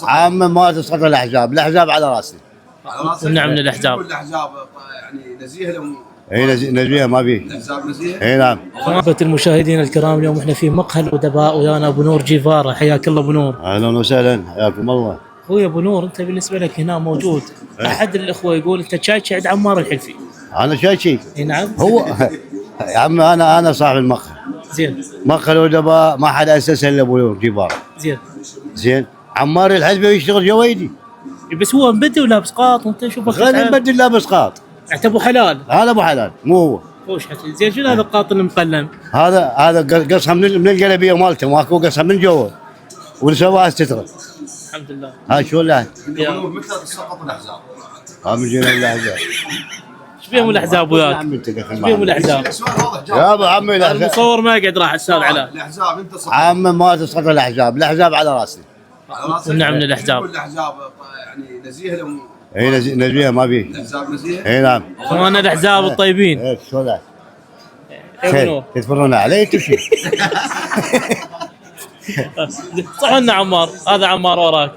عم ما تسقط الاحزاب على راسي. والنعم من الاحزاب. كل الاحزاب يعني نزيه لهم. اي نزيه ما فيه. الاحزاب نزيه. اي نعم. خدمة المشاهدين الكرام، اليوم احنا في مقهى الادباء ويانا ابو نور جيفارا. حياك الله ابو نور. اهلا وسهلا، حياكم الله. اخوي ابو نور، انت بالنسبه لك هنا موجود احد الاخوه يقول انت شايك عند عمار الحلفي. انا شايشي. اي نعم. هو يا عم انا صاحب المقهى. زين. مقهى الادباء ما حد اسسه الا ابو نور جيفارا. زين. زين. عمار الحلبي يشتغل جويدي. بس هو مبدي ولابس قاط وانت شوفك خلينا نبدل لابس قاط. انت ابو حلال. هذا ابو حلال مو هو. خوش حكي. زين، شنو هذا القاط المقلم؟ هذا قصها من القلبيه مالته، ماكو قصها من جوا ونسواها ستره. الحمد لله. ها شو لا يقولون متى تسقط الاحزاب؟ من جينا الاحزاب. ايش بيهم الاحزاب وياك؟ ايش بيهم الاحزاب؟ السؤال واضح جاوب. يا ابو عمي الاحزاب. المصور ما يقعد راح استاذ علاء. الاحزاب انت سقط. عم ما تسقط الاحزاب على راسي. على راسك. والنعم من الاحزاب. كل الاحزاب يعني نزيه لهم. اي نزيه ما فيه. الاحزاب نزيه. اي نعم. اخوانا الاحزاب الطيبين. ايه شو لا خير. تتفرون علي تمشي. صح لنا عمار، هذا عمار وراك.